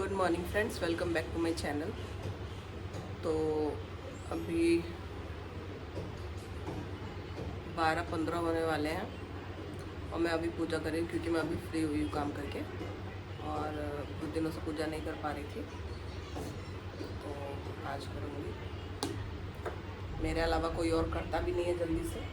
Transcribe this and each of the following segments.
Good morning friends, welcome back to my channel. तो अभी 12:15 होने वाले हैं और मैं अभी पूजा कर रही हूँ क्योंकि मैं अभी फ्री हुई हूँ काम करके और कुछ दिनों से पूजा नहीं कर पा रही थी, तो आज करूँगी। मेरे अलावा कोई और करता भी नहीं है जल्दी से।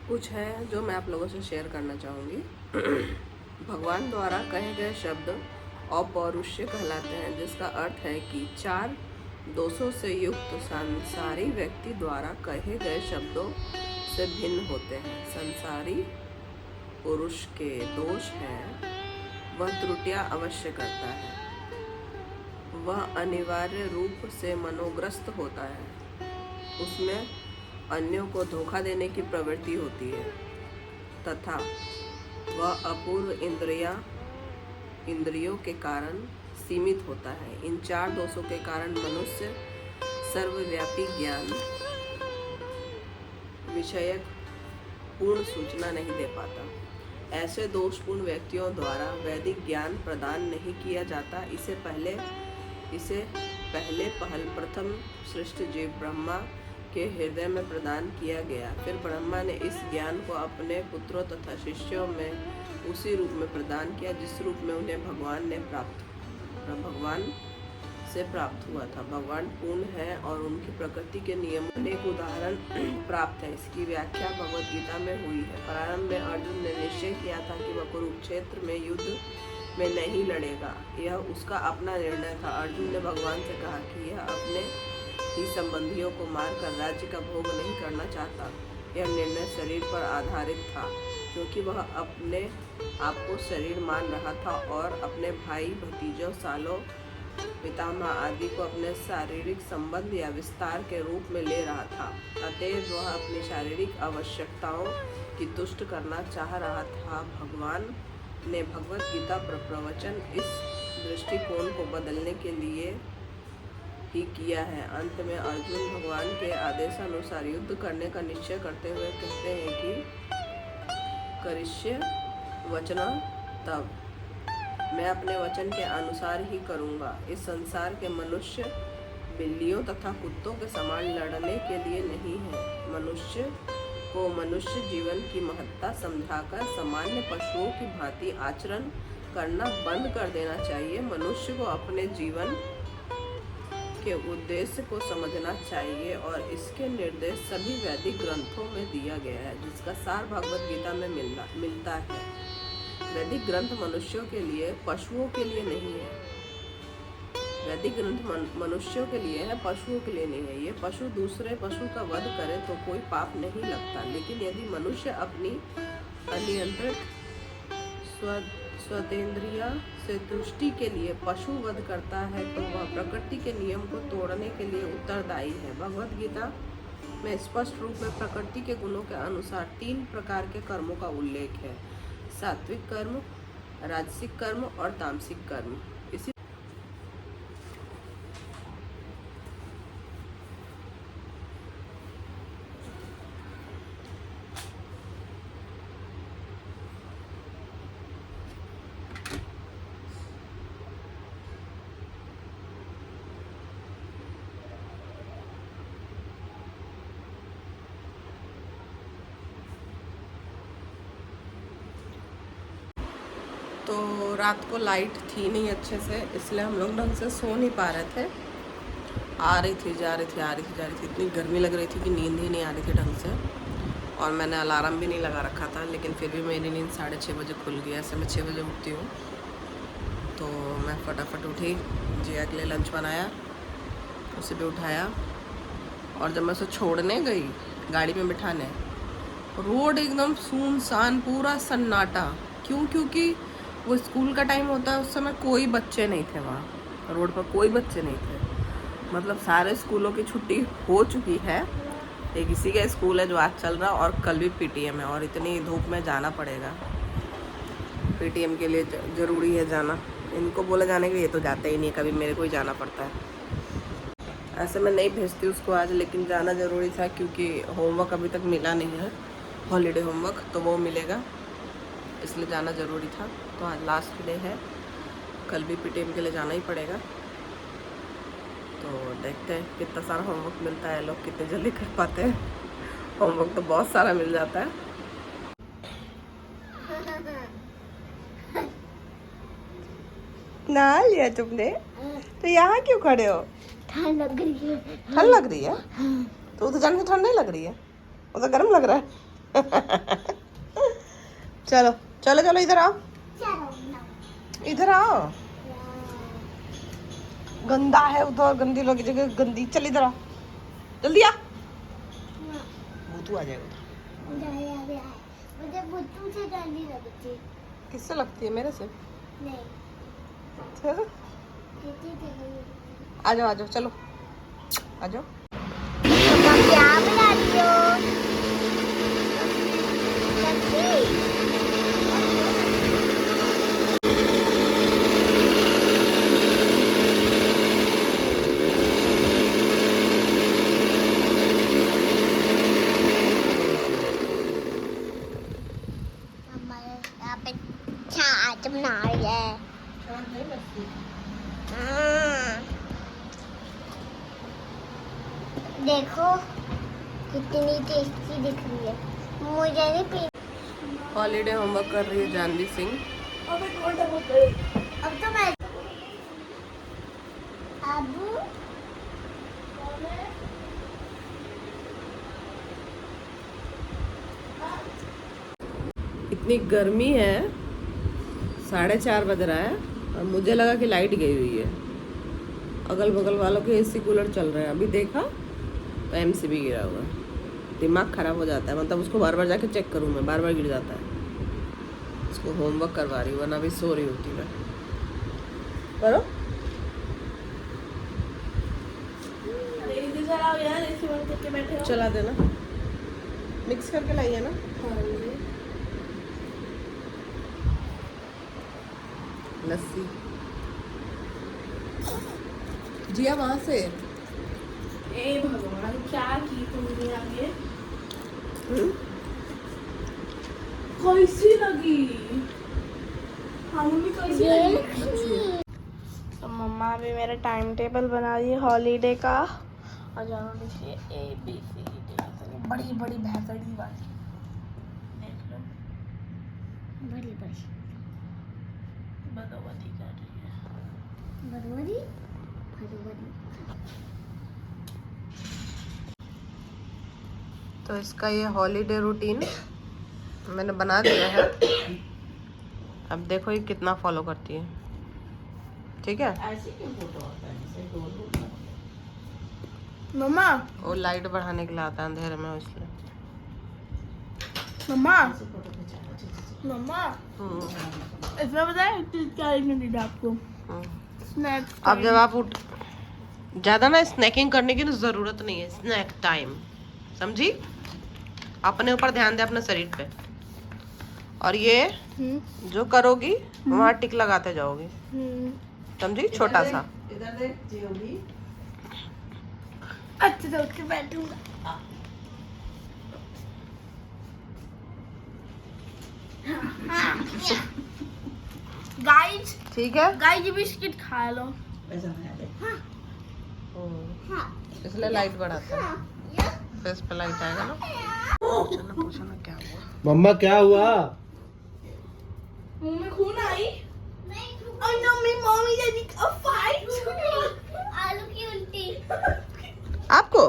कुछ है जो मैं आप लोगों से शेयर करना चाहूँगी। भगवान द्वारा कहे गए शब्द अपौरुष्य कहलाते हैं, जिसका अर्थ है कि 4 दोषों से युक्त संसारी व्यक्ति द्वारा कहे गए शब्दों से भिन्न होते हैं। संसारी पुरुष के दोष हैं, वह त्रुटियां अवश्य करता है, वह अनिवार्य रूप से मनोग्रस्त होता है, उसमें अन्यों को धोखा देने की प्रवृत्ति होती है तथा वह अपूर्व इंद्रियों के कारण सीमित होता है। इन 4 दोषों के कारण मनुष्य सर्वव्यापी ज्ञान विषयक पूर्ण सूचना नहीं दे पाता। ऐसे दोषपूर्ण व्यक्तियों द्वारा वैदिक ज्ञान प्रदान नहीं किया जाता। इसे पहले प्रथम सृष्टि जीव ब्रह्मा के हृदय में प्रदान किया गया। फिर ब्रह्मा ने इस ज्ञान को अपने पुत्रों तथा शिष्यों में उसी रूप में प्रदान किया जिस रूप में उन्हें भगवान से प्राप्त हुआ था। भगवान पूर्ण है और उनकी प्रकृति के नियम अनेक उदाहरण प्राप्त है। इसकी व्याख्या भगवद गीता में हुई है। प्रारंभ में अर्जुन ने निश्चय किया था कि वह कुरुक्षेत्र में युद्ध में नहीं लड़ेगा। यह उसका अपना निर्णय था। अर्जुन ने भगवान से कहा कि यह अपने ही संबंधियों को मारकर राज्य का भोग नहीं करना चाहता। यह निर्णय शरीर पर आधारित था। क्योंकि वह अपने आप को शरीर मान रहा था और अपने भाई भतीजों सालों पितामह आदि को अपने शारीरिक संबंध या विस्तार के रूप में ले रहा था। अतएव वह अपनी शारीरिक आवश्यकताओं की तुष्ट करना चाह रहा था। भगवान ने भगवत गीता प्रवचन इस दृष्टिकोण को बदलने के लिए ही किया है। अंत में अर्जुन भगवान के आदेशानुसार युद्ध करने का निश्चय करते हुए कहते हैं कि करिष्य वचनं तव, मैं अपने वचन के अनुसार ही करूँगा। इस संसार के मनुष्य बिल्लियों तथा कुत्तों के समान लड़ने के लिए नहीं है। मनुष्य को मनुष्य जीवन की महत्ता समझाकर सामान्य पशुओं की भांति आचरण करना बंद कर देना चाहिए। मनुष्य को अपने जीवन के उद्देश्य को समझना चाहिए और इसके निर्देश सभी वैदिक ग्रंथों में दिया गया है, जिसका सार भगवत गीता में मिलता है। वैदिक ग्रंथ मनुष्यों के लिए, पशुओं के लिए नहीं है। वैदिक ग्रंथ मनुष्यों के लिए है, पशुओं के लिए नहीं है। ये पशु दूसरे पशु का वध करे तो कोई पाप नहीं लगता, लेकिन यदि मनुष्य अपनी अनियंत्रित स्वतेंद्रिया से तुष्टि के लिए पशु वध करता है तो वह प्रकृति के नियम को तोड़ने के लिए उत्तरदायी है। भगवत गीता में स्पष्ट रूप में प्रकृति के गुणों के अनुसार 3 प्रकार के कर्मों का उल्लेख है: सात्विक कर्म, राजसिक कर्म और तामसिक कर्म। इसी तो रात को लाइट थी नहीं अच्छे से, इसलिए हम लोग ढंग से सो नहीं पा रहे थे। आ रही थी जा रही थी, आ रही थी जा रही थी। इतनी गर्मी लग रही थी कि नींद ही नहीं आ रही थी ढंग से, और मैंने अलार्म भी नहीं लगा रखा था, लेकिन फिर भी मेरी नींद 6:30 बजे खुल गई। ऐसे मैं 6 बजे उठती हूँ, तो मैं फटाफट उठी, जिया के लिए लंच बनाया, उसे भी उठाया, और जब मैं उसे छोड़ने गई गाड़ी में बिठाने, रोड एकदम सुनसान, पूरा सन्नाटा। क्योंकि वो स्कूल का टाइम होता है, उस समय कोई बच्चे नहीं थे वहाँ, रोड पर कोई बच्चे नहीं थे। मतलब सारे स्कूलों की छुट्टी हो चुकी है। एक इसी का स्कूल है जो आज चल रहा, और कल भी पीटीएम है, और इतनी धूप में जाना पड़ेगा। पीटीएम के लिए ज़रूरी है जाना। इनको बोले जाने के लिए, ये तो जाते ही नहीं, कभी मेरे को ही जाना पड़ता है। ऐसे मैं नहीं भेजती उसको आज, लेकिन जाना ज़रूरी था क्योंकि होमवर्क अभी तक मिला नहीं है, हॉलीडे होमवर्क, तो वो मिलेगा, इसलिए जाना ज़रूरी था। तो आज लास्ट डे है, कल भी पीटीएम के लिए जाना ही पड़ेगा। तो देखते हैं कितना सारा होमवर्क मिलता है, लोग कितने जल्दी कर पाते हैं। होमवर्क तो बहुत सारा मिल जाता है। ना लिया तुमने तो यहाँ क्यों खड़े हो? ठंड लग रही है। ठंड लग रही है? तो उधर जाने को ठंड नहीं लग रही है, उधर गर्म लग रहा है। चलो चलो चलो, इधर आओ, इधर आओ। गंदा है उधर, गंदी लोग जगह गंदी। चल इधर आ, जल्दी आ। भूतू आ जाएगा उधर। मुझे भूतू से डर नहीं लगती। किससे लगती है? मेरे से नहीं। आ जाओ आ जाओ, चलो आ जाओ। क्या बना रही हो? छाछ बना रही है। देखो कितनी टेस्टी दिख रही है। मुझे नहीं पी। हॉलीडे होमवर्क कर रही है जानवी सिंह। अब तो मैं इतनी गर्मी है, 4:30 बज रहा है, और मुझे लगा कि लाइट गई हुई है। अगल बगल वालों के एसी कूलर चल रहे हैं। अभी देखा तो एमसीबी गिरा हुआ है। दिमाग ख़राब हो जाता है, मतलब उसको बार बार जाके चेक करूँ मैं, बार बार गिर जाता है। उसको होमवर्क करवा रही हूँ, वरना भी सो रही होती मैं। करो। चला देना, मिक्स करके लाइए ना। लस्सी जिया वहां से। ए भगवान, क्या की तुमने आगे? कैसी लगी? हाँ मम्मी, कैसी लगी? तो मम्मा भी मेरा टाइम टेबल बना रही है हॉलीडे का, और जानो नीचे ABCD बड़ी बड़ी भैंसड़ी वाली, देख लो बड़ी बड़ी बदोबदी कर रही है। बड़ी बड़ी। तो इसका ये हॉलीडे रूटीन मैंने बना दिया है। अब देखो ये कितना फॉलो करती है। ठीक है, ऐसे क्यों फोटो आता है? ऐसे गोल मम्मा, वो लाइट बढ़ाने के लिए आता है अंधेरे में, इसलिए। मम्मा, मम्मा, हम्म, इसमें पता है क्या लिखने दी थी आपको? स्नैक्स। अब जब आप उठ ज्यादा ना स्नैकिंग करने की तो जरूरत नहीं है। स्नैक टाइम, समझी? अपने ऊपर ध्यान दे, अपने शरीर पे। और ये जो करोगी वहाँ टिक लगाते जाओगी, समझी? छोटा सा। इधर देख जियोगी। अच्छा तो उठ के बैठूंगा। गाइस, ठीक है, गाइस ये बिस्किट खा लो। इसलिए लाइट बढ़ाता है, फेस पे लाइट आएगा ना। पूछना क्या हुआ मम्मा, क्या हुआ? मुंह में खून आई? Oh no, my mommy did a fight. आलू की उल्टी आपको?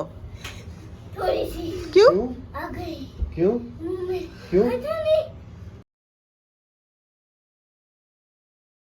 थोड़ी सी क्यों? आ गई क्यों? मुंह में। क्यों? पता